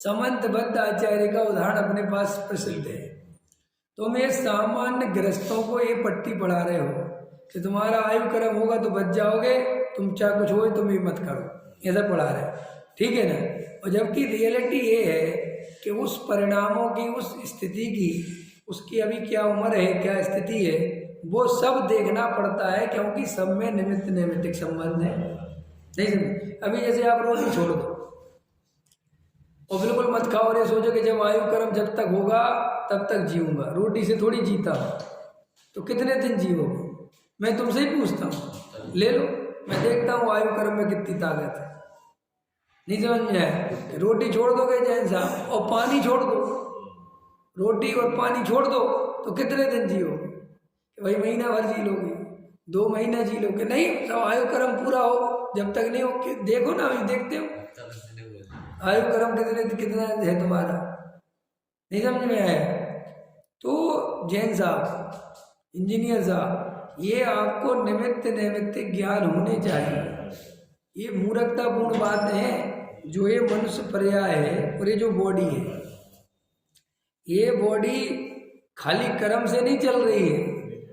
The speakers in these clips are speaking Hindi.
समंतबद्ध आचार्य का उदाहरण अपने पास प्रसिद्ध है। तुम ये सामान्य गृहस्थों को ये पट्टी पढ़ा रहे हो कि तुम्हारा आयु कर्म होगा तो बच जाओगे, तुम चाहे कुछ हो तुम ये मत करो, ऐसा पढ़ा रहे, ठीक है ना। और जबकि रियलिटी ये है कि उस परिणामों की, उस स्थिति की, उसकी अभी क्या उम्र है, क्या स्थिति है, वो सब देखना पड़ता है, क्योंकि सब में निमित्त नैमित्तिक संबंध है। नहीं समझ? अभी जैसे आप रोटी छोड़ दो और बिल्कुल मत खाओ और ये सोचो कि जब आयु कर्म जब तक होगा तब तक जीऊंगा, रोटी से थोड़ी जीता हूँ, तो कितने दिन जीवोगे? मैं तुमसे ही पूछता हूँ, ले लो, मैं देखता हूँ आयु कर्म में कितनी ताकत है। नहीं समझ में आया? रोटी छोड़ दोगे जैन साहब और पानी छोड़ दो, रोटी और पानी छोड़ दो तो कितने दिन जियोगे? भाई महीना भर जी लोगे, 2 महीना जी लोगे? नहीं, सब आयु कर्म पूरा हो, जब तक नहीं हो, देखो ना, अभी देखते हो आयु कर्म कितना है तुम्हारा। नहीं समझ में आया? तो जैन साहब, इंजीनियर साहब, ये आपको निमित्त नैमित्तिक ज्ञान होने चाहिए। ये मूर्खतापूर्ण बात है जो ये मनुष्य पर्याय है और ये जो बॉडी है, ये बॉडी खाली कर्म से नहीं चल रही है,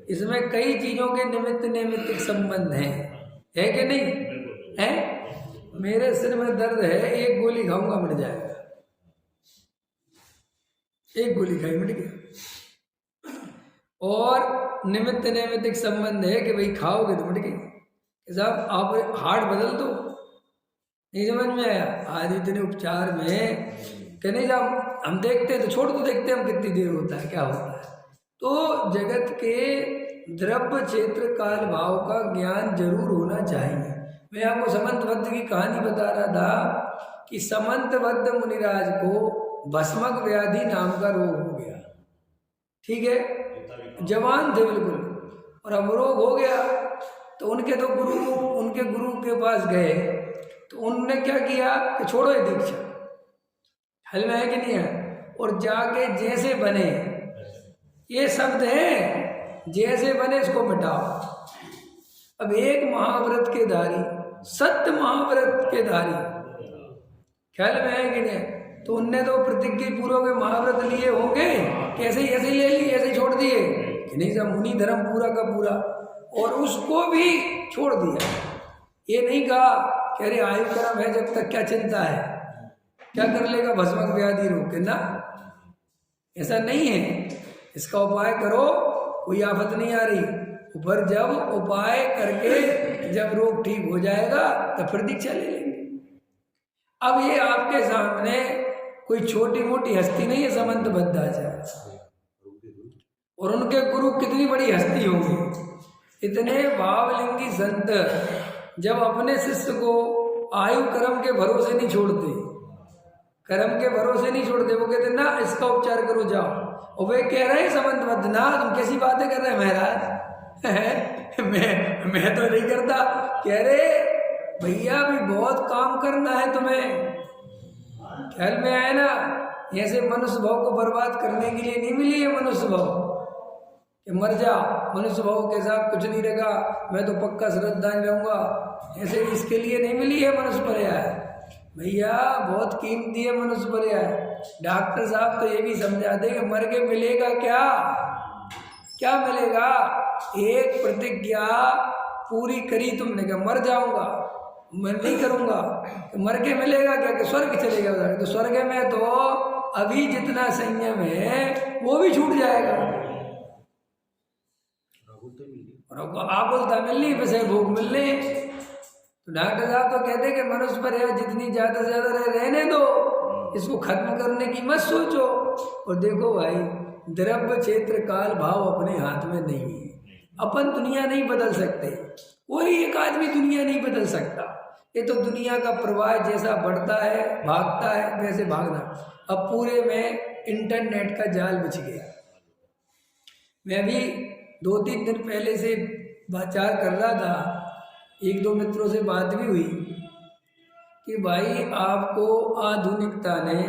इसमें कई चीजों के निमित्त नैमित्तिक संबंध है कि नहीं है? मेरे सिर में दर्द है, एक गोली खाऊंगा मिट जाएगा, एक गोली खाई मिट गया। और निमित्त नैमित्तिक संबंध है कि भाई खाओगे तो मिट गई। साहब आप हार्ट बदल दो, नहीं समझ में आया? आज इतने उपचार में कि नहीं साहब हम देखते हैं तो छोड़ दो, देखते हैं हम कितनी देर होता है, क्या होता है। तो जगत के द्रव्य क्षेत्र काल भाव का ज्ञान जरूर होना चाहिए। मैं आपको समंतबद्ध की कहानी बता रहा था कि समंतबद्ध मुनिराज को भस्मक व्याधि नाम का रोग हो गया, ठीक है, जवान थे बिल्कुल, और अब रोग हो गया तो उनके गुरु के पास गए तो उनने क्या किया कि छोड़ो ये दीक्षा, हल में है कि नहीं है, और जाके जैसे बने, ये शब्द है, जैसे बने इसको मिटाओ। अब एक महाव्रत के धारी, सत्य महाव्रत के धारी, ख्याल में है कि नहीं? तो उनने तो प्रतिज्ञा पूर्वक महाव्रत लिए होंगे, कैसे ऐसे ही ले लिए, ऐसे ही छोड़ दिए कि नहीं सब मुनि धर्म पूरा का पूरा, और उसको भी छोड़ दिया। ये नहीं कहा कि अरे आयु कर्म है जब तक क्या चिंता है, क्या कर लेगा भस्मक व्याधि रोग के, ना, ऐसा नहीं है। इसका उपाय करो, कोई आफत नहीं आ रही, पर जब उपाय करके जब रोग ठीक हो जाएगा तो फिर दीक्षा ले लेंगे। अब ये आपके सामने कोई छोटी मोटी हस्ती नहीं है समंतबद्ध आचार्य, और उनके गुरु कितनी बड़ी हस्ती होंगी। इतने भावलिंगी संत जब अपने शिष्य को आयु कर्म के भरोसे नहीं छोड़ते, कर्म के भरोसे नहीं छोड़ते, वो कहते ना इसका उपचार करो जाओ, और वे कह रहे हैं समंतबद्ध, ना तुम कैसी बातें कर रहे हैं महाराज मैं तो नहीं करता। कह रहे भैया भी बहुत काम करना है तुम्हें, ख्याल में आया ना? ऐसे मनुष्य भाव को बर्बाद करने के लिए नहीं मिली है मनुष्य भाव कि मर जा, मनुष्य भाव के साथ कुछ नहीं रहेगा, मैं तो पक्का श्रद्धांजलि रहूंगा, ऐसे इसके लिए नहीं मिली है मनुष्य पर्याय भैया, बहुत कीमती है मनुष्य पर्याय। डॉक्टर साहब तो ये भी समझा दे कि मर के मिलेगा क्या, क्या मिलेगा? एक प्रतिज्ञा पूरी करी तुमने, क्या मर जाऊंगा, मैं नहीं करूंगा, तो मर के मिलेगा क्या कि स्वर्ग चलेगा उधर? तो स्वर्ग में तो अभी जितना संयम है वो भी छूट जाएगा, और आकुलता मिलनी वैसे भूख मिलने। तो डॉक्टर साहब तो कहते कि मनुष्य पर है जितनी ज्यादा से ज्यादा रहने दो, इसको खत्म करने की मत सोचो। और देखो भाई, द्रव्य क्षेत्र काल भाव अपने हाथ में नहीं है, अपन दुनिया नहीं बदल सकते, कोई एक आदमी दुनिया नहीं बदल सकता। ये तो दुनिया का प्रवाह जैसा बढ़ता है, भागता है, वैसे भागना। अब पूरे में इंटरनेट का जाल बिछ गया। मैं भी 2-3 दिन पहले से विचार कर रहा था, 1-2 मित्रों से बात भी हुई कि भाई आपको आधुनिकता ने,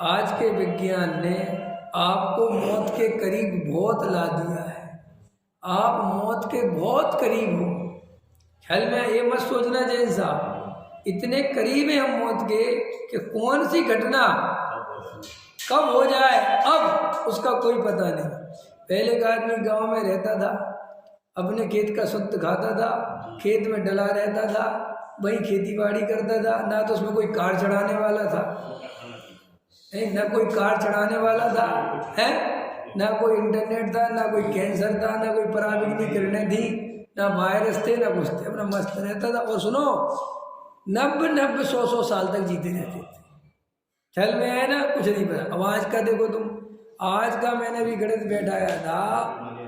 आज के विज्ञान ने आपको मौत के करीब बहुत ला दिया है, आप मौत के बहुत करीब हो। ख्याल में ये मत सोचना जैन साहब, इतने करीब है हम मौत के कि कौन सी घटना कब हो जाए अब उसका कोई पता नहीं। पहले का आदमी गांव में रहता था, अपने खेत का शुद्ध खाता था, खेत में डला रहता था, वही खेती बाड़ी करता था, ना तो उसमें कोई कार चढ़ाने वाला था, ना कोई कार चढ़ाने वाला था, है ना कोई इंटरनेट था, ना कोई कैंसर था, ना कोई पराबिग्नि किरणें थी, ना वायरस थे, ना कुछ थे, अपना मस्त रहता था। और सुनो 90-90 100-100 साल तक जीते रहते थे। ख्याल में है ना, कुछ नहीं पता। अब आज का देखो तुम, आज का मैंने भी गणित बैठाया था,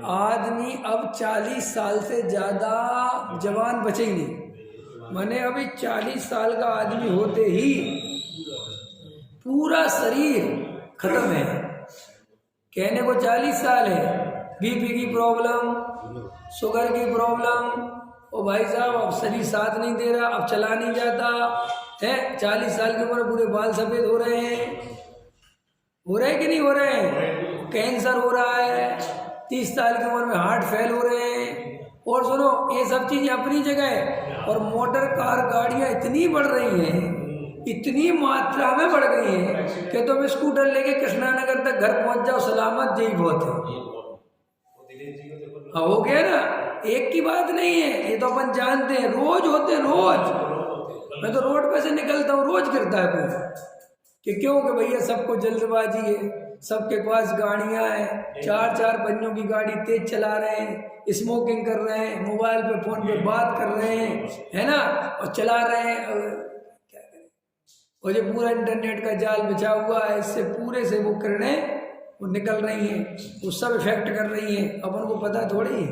आदमी अब 40 साल से ज़्यादा जवान बचे ही नहीं। मैंने अभी 40 साल का आदमी होते ही पूरा शरीर खत्म है। कहने को 40 साल है, बीपी की प्रॉब्लम, शुगर की प्रॉब्लम, ओ भाई साहब अब शरीर साथ नहीं दे रहा, अब चला नहीं जाता है। 40 साल की उम्र पूरे बाल सफ़ेद हो रहे हैं, हो रहे कि नहीं हो रहे हैं? कैंसर हो रहा है, 30 साल की उम्र में हार्ट फेल हो रहे हैं। और सुनो ये सब चीज़ें अपनी जगह है, और मोटर कार गाड़ियाँ इतनी बढ़ रही हैं, इतनी मात्रा में बढ़ गई है कि तुम स्कूटर लेके कृष्णानगर तक घर पहुंच जाओ सलामत, यही बहुत है। हो गया ना, एक की बात नहीं है, ये तो अपन जानते हैं, रोज होते रोज। मैं तो रोड पे से निकलता हूँ, रोज गिरता है कोई कि क्यों कि भैया सबको जल्दबाजी है, सबके पास गाड़ियां हैं, 4-4 पहियों की गाड़ी तेज चला रहे हैं, स्मोकिंग कर रहे हैं, मोबाइल पे फोन पे बात कर रहे हैं, है ना, और चला रहे हैं। क्या करें, और जो पूरा इंटरनेट का जाल बिछा हुआ है, इससे पूरे से वो किरणें वो निकल रही हैं, वो सब इफेक्ट कर रही हैं। अपन को पता थोड़ी है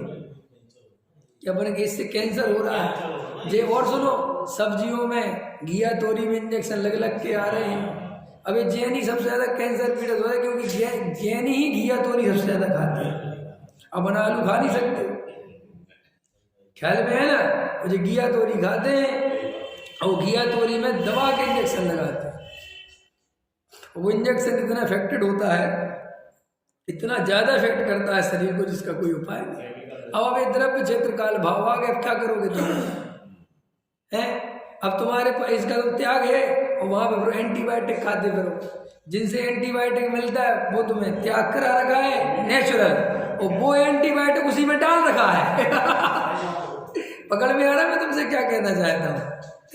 कि अपन के इससे कैंसर हो रहा है। जे और सुनो, सब्जियों में घिया तोरी में इंजेक्शन लग लग के आ रहे हैं। अबे जैन ही सबसे ज़्यादा कैंसर पीड़ित हो रहा है, क्योंकि जैन ही घिया तोरी सबसे ज़्यादा खाते हैं। अपन आलू खा नहीं सकते, ख्याल में है ना। और जो घिया तोरी खाते हैं, और घिया तोरी में दवा के इंजेक्शन लगाते हैं, वो इंजेक्शन इतना इफेक्टेड होता है, इतना ज़्यादा इफेक्ट करता है शरीर को, जिसका कोई उपाय नहीं। अब ये द्रव्य क्षेत्र काल भाव आ गए, अब क्या करोगे तुम? है अब तुम्हारे पास इसका तो त्याग है, और वहाँ पे एंटीबायोटिक खाते फिरो, जिनसे एंटीबायोटिक मिलता है वो तुम्हें त्याग करा रखा है नेचुरल, और वो एंटीबायोटिक उसी में डाल रखा है। पकड़ में आ रहा है मैं तुमसे क्या कहना चाहता हूँ?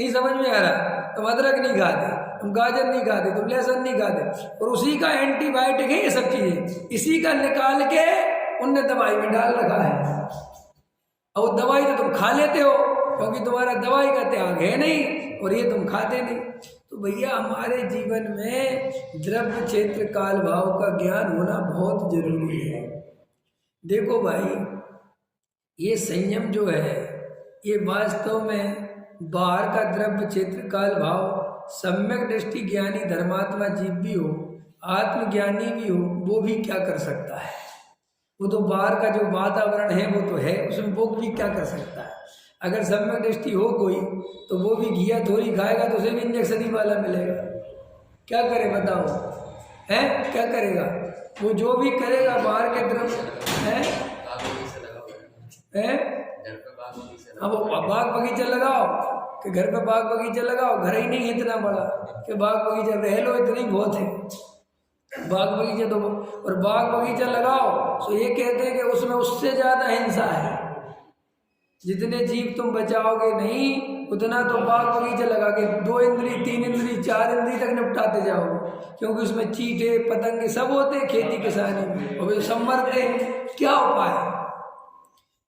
नहीं समझ में आ रहा? तुम अदरक नहीं खाते, तुम गाजर नहीं खाते, तुम लहसुन नहीं खाते, और उसी का एंटीबायोटिक है ये सब चीजें, इसी का निकाल के उनने दवाई में डाल रखा है। और दवाई तो तुम खा लेते हो, क्योंकि तुम्हारा दवाई का त्याग है नहीं, और ये तुम खाते नहीं। तो भैया हमारे जीवन में द्रव्य क्षेत्र काल भाव का ज्ञान होना बहुत जरूरी है। देखो भाई, ये संयम जो है, ये वास्तव में बाहर का द्रव्य क्षेत्र काल भाव, सम्यक दृष्टि ज्ञानी धर्मात्मा जीव भी हो, आत्मज्ञानी भी हो, वो भी क्या कर सकता है? वो तो बाहर का जो वातावरण है वो तो है, उसमें वो भी क्या कर सकता है? अगर सम्यक दृष्टि हो कोई, तो वो भी घिया थोड़ी खाएगा तो उसे भी इंजेक्शन ही वाला मिलेगा। क्या करे बताओ? है क्या करेगा वो? जो भी करेगा बाहर के तरफ है, अब बाग बगीचा लगाओ कि घर पे बाग बगीचा लगाओ, घर ही नहीं इतना बड़ा कि बाग बगीचा रह लो, इतना ही बहुत है। बाग बगीचा तो, और बाग बगीचा लगाओ तो ये कहते हैं कि उसमें उससे ज्यादा हिंसा है। जितने जीव तुम बचाओगे नहीं, उतना तो बाग बगीचा लगा के 2 इंद्री 3 इंद्री 4 इंद्री तक निपटाते जाओगे, क्योंकि उसमें चीटे पतंगे सब होते हैं खेती किसानी में, और वे सब मरते हैं। क्या उपाय?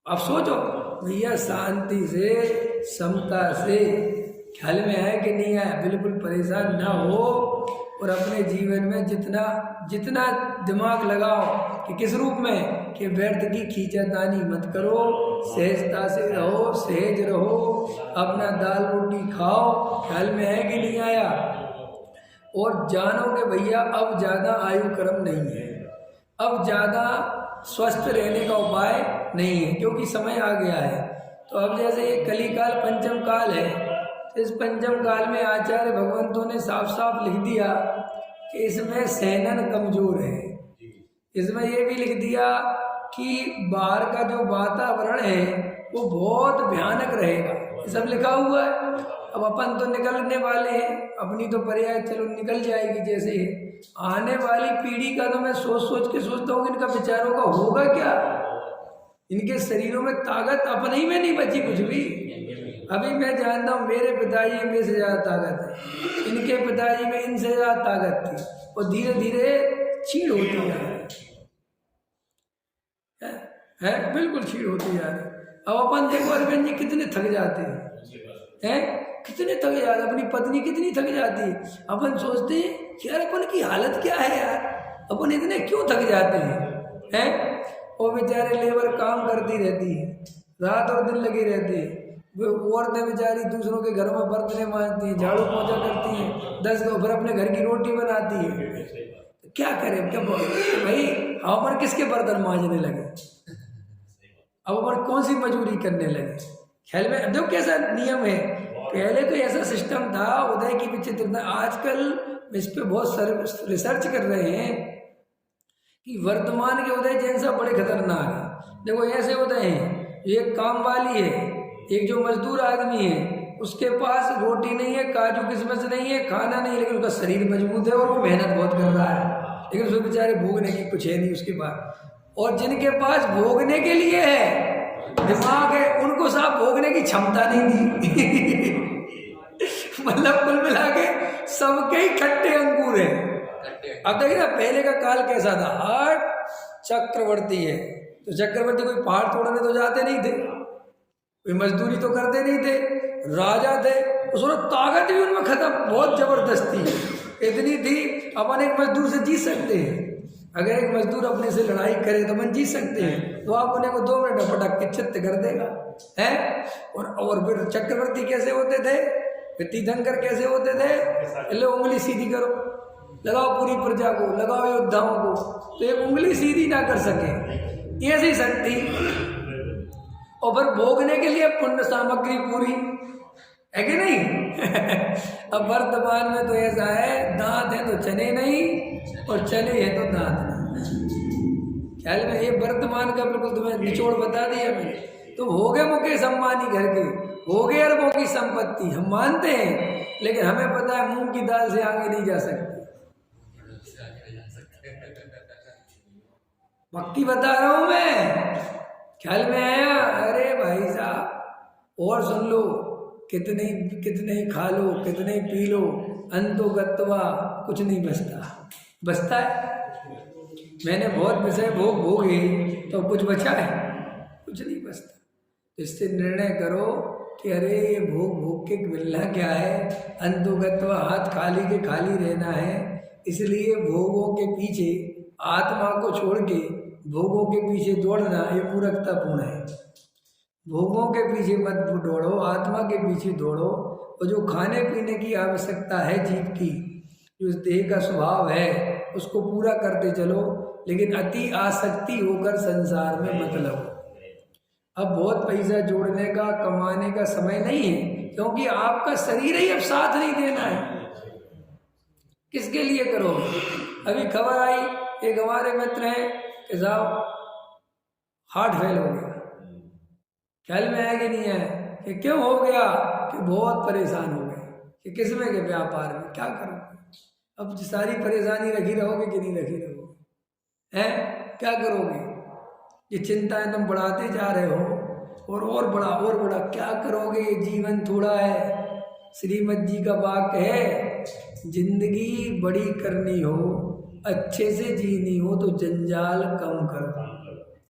अब सोचो भैया, शांति से, समता से, ख्याल में है कि नहीं है? बिल्कुल परेशान ना हो, और अपने जीवन में जितना दिमाग लगाओ कि किस रूप में, कि व्यर्थ की खींचातानी मत करो, सहजता से रहो, सहज रहो, अपना दाल रोटी खाओ। ख्याल में है कि नहीं आया? और जानो कि भैया अब ज़्यादा आयु क्रम नहीं है, अब ज़्यादा स्वस्थ रहने का उपाय नहीं है, क्योंकि समय आ गया है। तो अब जैसे ये कलिकाल पंचम काल है, तो इस पंचम काल में आचार्य भगवंतों ने साफ साफ लिख दिया कि इसमें सहनन कमजोर है। इसमें ये भी लिख दिया कि बाहर का जो वातावरण है वो बहुत भयानक रहेगा, ये सब लिखा हुआ है। अब अपन तो निकलने वाले हैं, अपनी तो पर्याय चलो निकल जाएगी जैसे है, आने वाली पीढ़ी का तो मैं सोच सोच के सोचता हूँ कि इनका बेचारों का होगा क्या। इनके शरीरों में ताकत अपने ही में नहीं बची कुछ भी। अभी मैं जानता हूँ मेरे पिताजी में से ज़्यादा ताकत है, इनके पिताजी में इनसे ज़्यादा ताकत थी, और धीरे धीरे छीड़ होती जा रही है, बिल्कुल छीड़ होती जा रही। अब अपन देखो अरविंद जी कितने थक जाते हैं, कितने थक जाते, अपनी पत्नी कितनी थक जाती है। अपन सोचते हैं कि यार अपन की हालत क्या है यार, अपन इतने क्यों थक जाते हैं। वो बेचारे लेबर काम करती रहती है, रात और दिन लगी रहती है। वो औरतें बेचारी दूसरों के घरों में बर्तन मांजती हैं, झाड़ू पोंछा करती हैं, 10 लोग फिर अपने घर की रोटी बनाती है। तो क्या करें, क्या भाई अपन किसके बर्तन मांजने लगे, अब अपन कौन सी मजदूरी करने लगे। ख्याल में देखो कैसा नियम है, पहले तो ऐसा सिस्टम था उदय की विचित्रता। आजकल इस पे बहुत रिसर्च कर रहे हैं कि वर्तमान के उदय जैसा बड़े खतरनाक है। देखो ऐसे उदय हैं, एक काम वाली है, एक जो मजदूर आदमी है उसके पास रोटी नहीं है, काजू किशमिश नहीं है, खाना नहीं, लेकिन उसका शरीर मजबूत है और वो मेहनत बहुत कर रहा है, लेकिन उसको बेचारे भोगने की कुछ है नहीं उसके पास। और जिनके पास भोगने के लिए है, दिमाग है, उनको साफ भोगने की क्षमता नहीं दी। मतलब कुल मिला के सबके ही खट्टे अंगूर हैं। अब देखिए ना पहले का काल कैसा था, हाट चक्रवर्ती है तो चक्रवर्ती कोई पहाड़ तोड़ने तो जाते नहीं थे, कोई मजदूरी तो करते नहीं थे, राजा थे, उसमें ताकत भी उनमें खत्म बहुत जबरदस्त थी, इतनी थी अपन एक मजदूर से जीत सकते हैं। अगर एक मजदूर अपने से लड़ाई करे तो अपन जीत सकते हैं, तो आप उन्हें को 2 मिनट पटक के चित्त कर देगा है। और फिर चक्रवर्ती कैसे होते थे, फिर तीर्थंकर कैसे होते थे, लो उंगली सीधी करो, लगाओ पूरी प्रजा को, लगाओ योद्धाओं को, तो एक उंगली सीधी ना कर सके, ऐसी शक्ति। और फिर भोगने के लिए पुण्य सामग्री पूरी है कि नहीं। अब वर्तमान में तो ऐसा है, दांत है तो चने नहीं और चने हैं तो दांत नहीं। ख्याल में ये वर्तमान का बिल्कुल तुम्हें निचोड़ बता दिया मैंने। तो हो गए मुकेश अंबानी घर के, हो गए अरबों की संपत्ति, हम मानते हैं, लेकिन हमें पता है मूंग की दाल से आगे नहीं जा सकते। पक्की बता रहा हूं मैं, ख्याल में आया। अरे भाई साहब और सुन लो, कितने ही खा लो, कितने ही पी लो, अंतो गत्वा कुछ नहीं बचता है। मैंने बहुत विषय भोगे तो कुछ बचा है, कुछ नहीं बचता। इससे निर्णय करो कि अरे ये भोग के मिलना क्या है, अंतो गत्वा हाथ खाली के खाली रहना है। इसलिए भोगों के पीछे आत्मा को छोड़ के भोगों के पीछे दौड़ना ये मूर्खतापूर्ण है। भोगों के पीछे मत दौड़ो, आत्मा के पीछे दौड़ो। और जो खाने पीने की आवश्यकता है जीव की, जो इस देह का स्वभाव है, उसको पूरा करते चलो, लेकिन अति आसक्ति होकर संसार में मत लगो। अब बहुत पैसा जोड़ने का, कमाने का समय नहीं है, क्योंकि आपका शरीर ही अब साथ नहीं देना है। किसके लिए करोगे? अभी खबर आई, एक हमारे मित्र हैं कि साहब हार्ट फेल हो गया। ख्याल में है कि नहीं है कि क्यों हो गया, कि बहुत परेशान हो गए कि किसमें के व्यापार में क्या करोगे। अब सारी परेशानी रखी रहोगे कि नहीं रखी रहोगे, हैं क्या करोगे? ये चिंताएं तुम बढ़ाते जा रहे हो, और बड़ा क्या करोगे? ये जीवन थोड़ा है। श्रीमद जी का वाक्य है, जिंदगी बड़ी करनी हो, अच्छे से जीनी हो तो जंजाल कम करो।